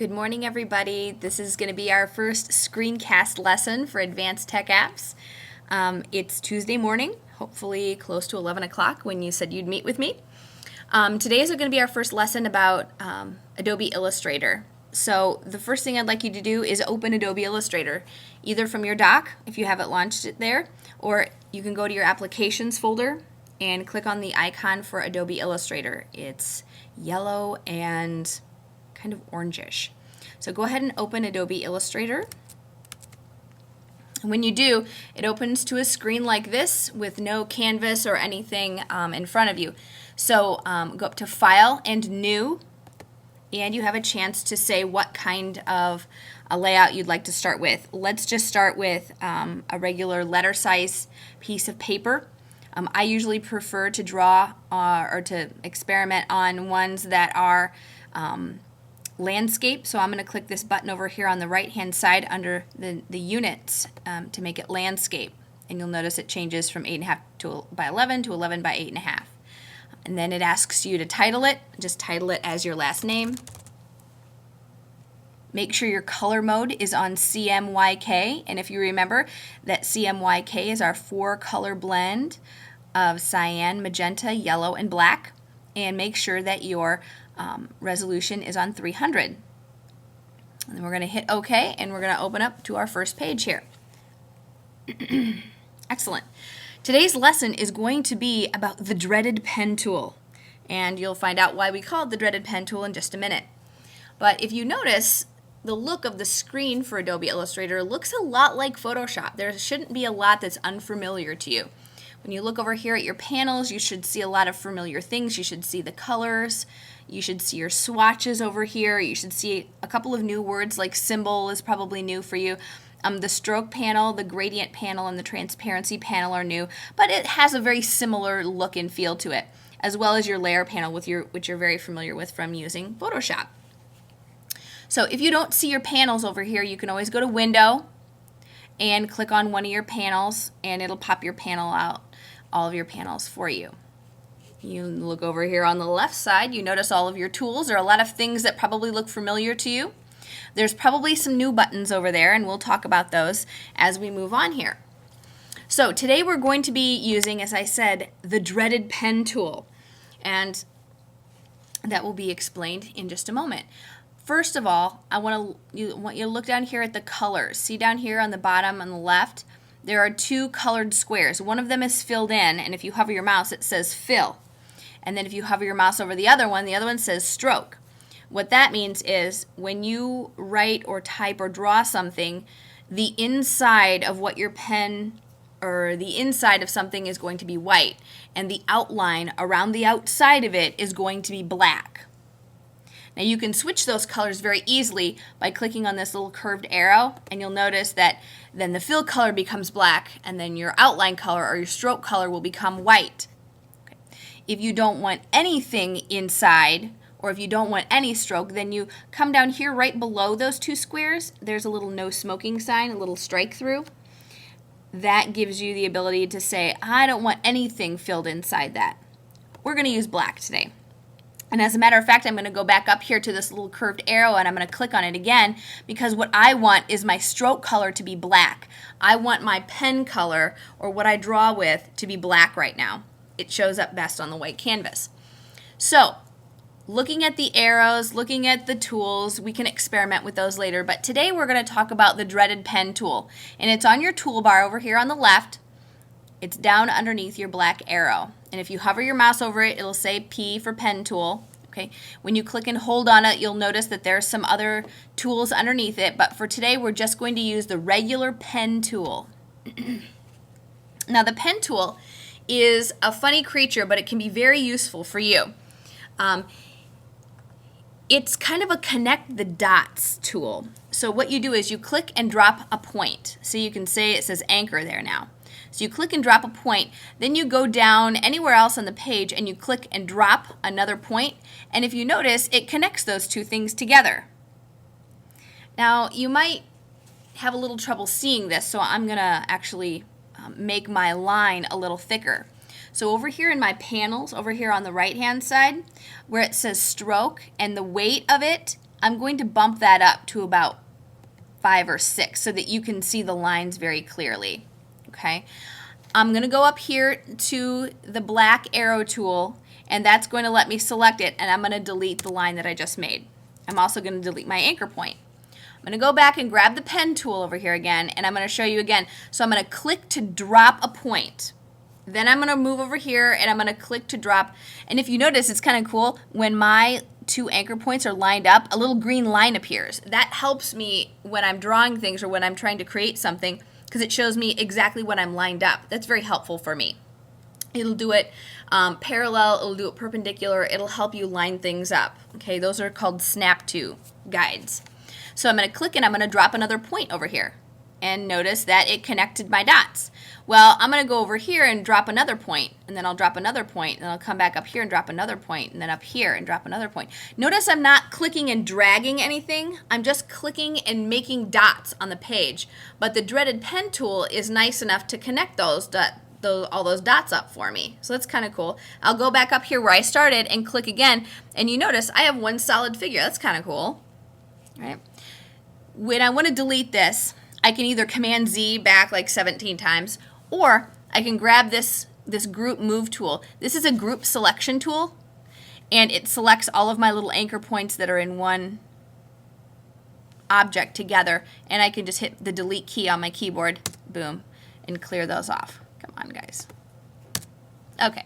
Good morning, everybody. This is going to be our first screencast lesson for Advanced Tech Apps. It's Tuesday morning, hopefully close to 11 o'clock when you said you'd meet with me. Today is going to be our first lesson about Adobe Illustrator. So the first thing I'd like you to do is open Adobe Illustrator, either from your dock, if you haven't launched it there, or you can go to your Applications folder and click on the icon for Adobe Illustrator. It's yellow and kind of orangish. So go ahead and open Adobe Illustrator. And when you do, it opens to a screen like this with no canvas or anything in front of you. So go up to File and New, and you have a chance to say what kind of a layout you'd like to start with. Let's just start with a regular letter size piece of paper. I usually prefer to draw or to experiment on ones that are landscape, so I'm going to click this button over here on the right hand side under the units to make it landscape, and you'll notice it changes from 8.5 by 11 to 11 by 8.5. And then it asks you to title it. Just title it as your last name. Make sure your color mode is on CMYK, and if you remember that CMYK is our 4-color blend of cyan, magenta, yellow, and black, and make sure that your resolution is on 300. And then we're going to hit OK, and we're going to open up to our first page here. Excellent. Today's lesson is going to be about the dreaded pen tool, and you'll find out why we call it the dreaded pen tool in just a minute. But if you notice, the look of the screen for Adobe Illustrator looks a lot like Photoshop. There shouldn't be a lot that's unfamiliar to you. When you look over here at your panels, you should see a lot of familiar things. You should see the colors. You should see your swatches over here. You should see a couple of new words like symbol is probably new for you. The stroke panel, the gradient panel, and the transparency panel are new, but it has a very similar look and feel to it, as well as your layer panel, which you're very familiar with from using Photoshop. So if you don't see your panels over here, you can always go to Window and click on one of your panels, and it'll pop your panel out, all of your panels for you. You look over here on the left side, you notice all of your tools. There are a lot of things that probably look familiar to you. There's probably some new buttons over there, and we'll talk about those as we move on here. So today we're going to be using, as I said, the dreaded pen tool, and that will be explained in just a moment. First of all, I want you to look down here at the colors. See down here on the bottom on the left, there are 2 colored squares. One of them is filled in, and if you hover your mouse, it says fill. And then if you hover your mouse over the other one says stroke. What that means is when you write or type or draw something, the inside of what your pen or the inside of something is going to be white, and the outline around the outside of it is going to be black. Now you can switch those colors very easily by clicking on this little curved arrow, and you'll notice that then the fill color becomes black, and then your outline color or your stroke color will become white. Okay. If you don't want anything inside, or if you don't want any stroke, then you come down here right below those 2 squares. There's a little no smoking sign, a little strike through. That gives you the ability to say, I don't want anything filled inside that. We're going to use black today. And as a matter of fact, I'm going to go back up here to this little curved arrow, and I'm going to click on it again, because what I want is my stroke color to be black. I want my pen color, or what I draw with, to be black right now. It shows up best on the white canvas. So, looking at the arrows, looking at the tools, we can experiment with those later, but today we're going to talk about the dreaded pen tool. And it's on your toolbar over here on the left. It's down underneath your black arrow. And if you hover your mouse over it, it'll say P for pen tool. Okay. When you click and hold on it, you'll notice that there's some other tools underneath it, but for today we're just going to use the regular pen tool. Now the pen tool is a funny creature, but it can be very useful for you. It's kind of a connect the dots tool. So what you do is you click and drop a point. So you can say it says anchor there now. So you click and drop a point, then you go down anywhere else on the page and you click and drop another point, and if you notice, it connects those 2 things together. Now you might have a little trouble seeing this, so I'm going to actually make my line a little thicker. So over here in my panels, over here on the right hand side, where it says stroke and the weight of it, I'm going to bump that up to about 5 or 6 so that you can see the lines very clearly. Okay, I'm going to go up here to the black arrow tool, and that's going to let me select it, and I'm going to delete the line that I just made. I'm also going to delete my anchor point. I'm going to go back and grab the pen tool over here again, and I'm going to show you again. So I'm going to click to drop a point. Then I'm going to move over here, and I'm going to click to drop. And if you notice, it's kind of cool. When my 2 anchor points are lined up, a little green line appears. That helps me when I'm drawing things or when I'm trying to create something, because it shows me exactly when I'm lined up. That's very helpful for me. It'll do it parallel, it'll do it perpendicular, it'll help you line things up. Okay, those are called snap to guides. So I'm going to click and I'm going to drop another point over here. And notice that it connected my dots. Well, I'm going to go over here and drop another point, and then I'll drop another point, and then I'll come back up here and drop another point, and then up here and drop another point. Notice I'm not clicking and dragging anything. I'm just clicking and making dots on the page. But the Dreaded Pen tool is nice enough to connect all those dots up for me. So that's kind of cool. I'll go back up here where I started and click again, and you notice I have one solid figure. That's kind of cool. All right. When I want to delete this, I can either Command Z back like 17 times, or I can grab this group move tool. This is a group selection tool, and it selects all of my little anchor points that are in one object together, and I can just hit the delete key on my keyboard, boom, and clear those off. Come on, guys. Okay,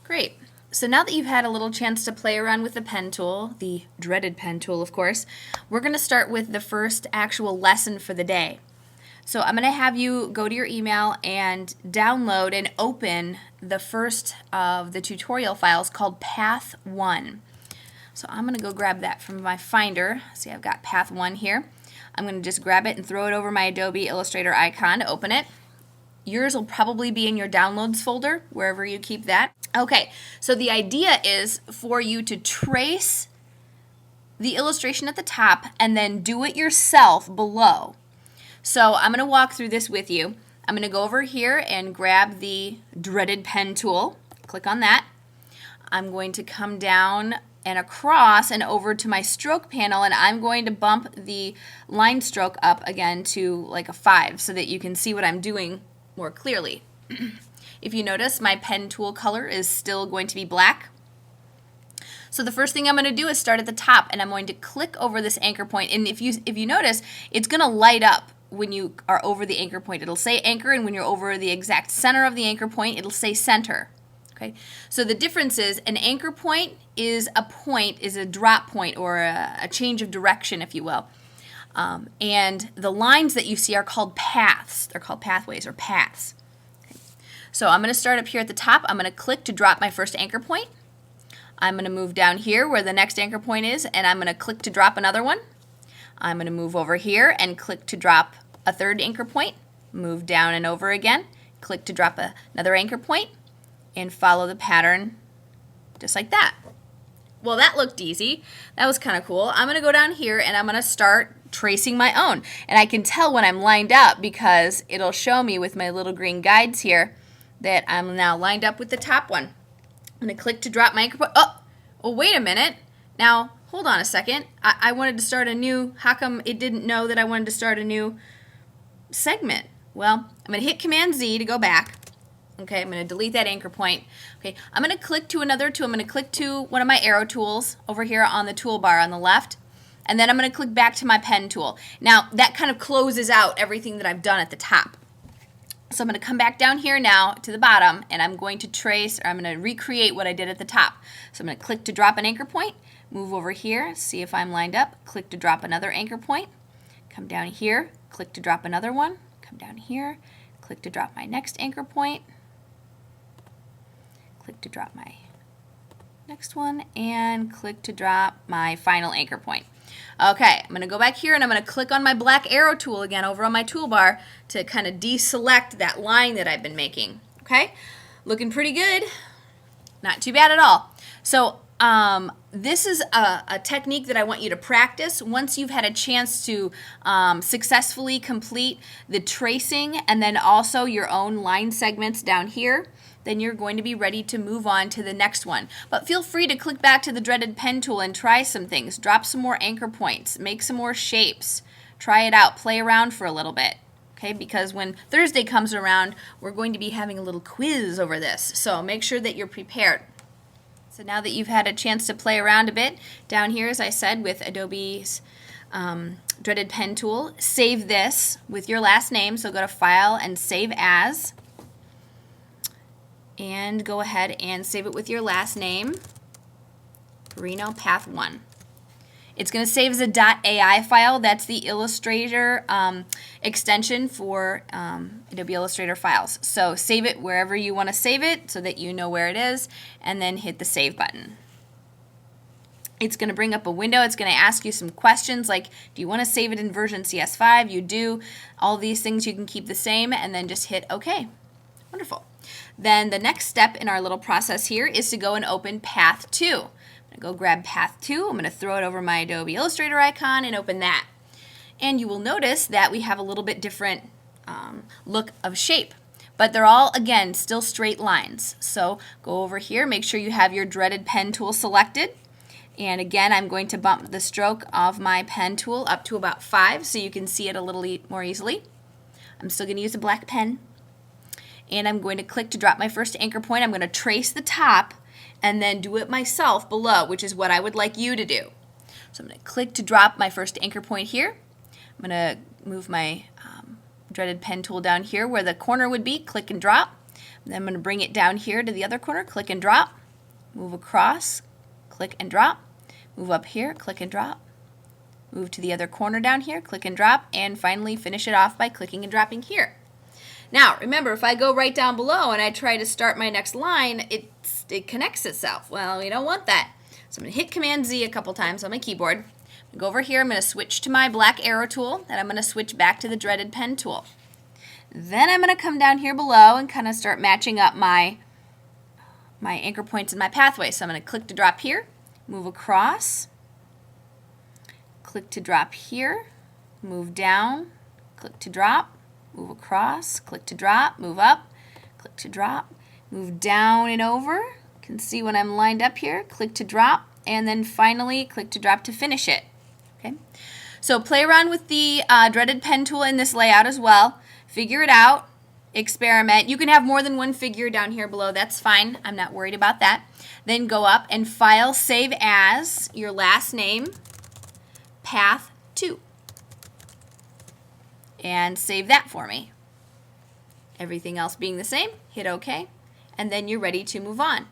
great. So now that you've had a little chance to play around with the pen tool, the Dreaded Pen tool, of course, we're going to start with the first actual lesson for the day. So I'm going to have you go to your email and download and open the first of the tutorial files called Path 1. So I'm going to go grab that from my Finder. See, I've got Path 1 here. I'm going to just grab it and throw it over my Adobe Illustrator icon to open it. Yours will probably be in your downloads folder, wherever you keep that. Okay, so the idea is for you to trace the illustration at the top and then do it yourself below. So I'm going to walk through this with you. I'm going to go over here and grab the Dreaded Pen tool. Click on that. I'm going to come down and across and over to my stroke panel, and I'm going to bump the line stroke up again to like a 5 so that you can see what I'm doing more clearly. If you notice, my pen tool color is still going to be black. So the first thing I'm going to do is start at the top, and I'm going to click over this anchor point. And if you notice, it's going to light up when you are over the anchor point. It'll say anchor, and when you're over the exact center of the anchor point, it'll say center. Okay. So the difference is an anchor point is a drop point, or a change of direction, if you will. And the lines that you see are called paths. They're called pathways or paths. Okay. So I'm going to start up here at the top. I'm going to click to drop my first anchor point. I'm going to move down here where the next anchor point is, and I'm going to click to drop another one. I'm going to move over here and click to drop a third anchor point. Move down and over again. Click to drop another anchor point, and follow the pattern just like that. Well, that looked easy. That was kind of cool. I'm going to go down here and I'm going to start tracing my own. And I can tell when I'm lined up because it'll show me with my little green guides here that I'm now lined up with the top one. I'm going to click to drop my anchor point. Oh, well, wait a minute. Now, hold on a second. I wanted to start a new, how come it didn't know that I wanted to start a new segment? Well, I'm going to hit Command Z to go back. Okay, I'm going to delete that anchor point. Okay, I'm going to click to another tool. I'm going to click to one of my arrow tools over here on the toolbar on the left, and then I'm going to click back to my pen tool. Now, that kind of closes out everything that I've done at the top. So I'm going to come back down here now to the bottom, and I'm going to trace, or I'm going to recreate what I did at the top. So I'm going to click to drop an anchor point, move over here, see if I'm lined up, click to drop another anchor point, come down here, click to drop another one, come down here, click to drop my next anchor point, click to drop my next one, and click to drop my final anchor point. Okay, I'm going to go back here and I'm going to click on my black arrow tool again over on my toolbar to kind of deselect that line that I've been making. Okay, looking pretty good. Not too bad at all. So this is a technique that I want you to practice once you've had a chance to successfully complete the tracing and then also your own line segments down here. then you're going to be ready to move on to the next one. But feel free to click back to the Dreaded Pen tool and try some things. Drop some more anchor points, make some more shapes, try it out, play around for a little bit. Okay, because when Thursday comes around, we're going to be having a little quiz over this. So make sure that you're prepared. So now that you've had a chance to play around a bit, down here, as I said, with Adobe's Dreaded Pen tool, save this with your last name. So go to File and Save As. And go ahead and save it with your last name, Reno Path 1. It's going to save as a .ai file. That's the Illustrator extension for Adobe Illustrator files. So save it wherever you want to save it so that you know where it is, and then hit the Save button. It's going to bring up a window. It's going to ask you some questions like, do you want to save it in version CS5? You do. All these things you can keep the same, and then just hit OK. Wonderful. Then the next step in our little process here is to go and open Path 2. I'm going to go grab Path 2. I'm going to throw it over my Adobe Illustrator icon and open that. And you will notice that we have a little bit different look of shape. But they're all, again, still straight lines. So go over here, make sure you have your Dreaded Pen tool selected. And again, I'm going to bump the stroke of my pen tool up to about 5 so you can see it a little more easily. I'm still going to use a black pen. And I'm going to click to drop my first anchor point. I'm going to trace the top and then do it myself below, which is what I would like you to do. So I'm going to click to drop my first anchor point here. I'm going to move my Dreaded Pen tool down here where the corner would be, click and drop. And then I'm going to bring it down here to the other corner, click and drop, move across, click and drop, move up here, click and drop, move to the other corner down here, click and drop, and finally finish it off by clicking and dropping here. Now, remember, if I go right down below and I try to start my next line, it connects itself. Well, we don't want that. So I'm going to hit Command-Z a couple times on my keyboard. I'm going to go over here. I'm going to switch to my black arrow tool, and I'm going to switch back to the Dreaded Pen tool. Then I'm going to come down here below and kind of start matching up my anchor points in my pathway. So I'm going to click to drop here, move across, click to drop here, move down, click to drop, move across, click to drop, move up, click to drop, move down and over. You can see when I'm lined up here, click to drop, and then finally click to drop to finish it. Okay. So play around with the Dreaded Pen tool in this layout as well. Figure it out, experiment. You can have more than one figure down here below. That's fine. I'm not worried about that. Then go up and File, Save As, your last name, Path 2. And save that for me. Everything else being the same, hit OK, and then you're ready to move on.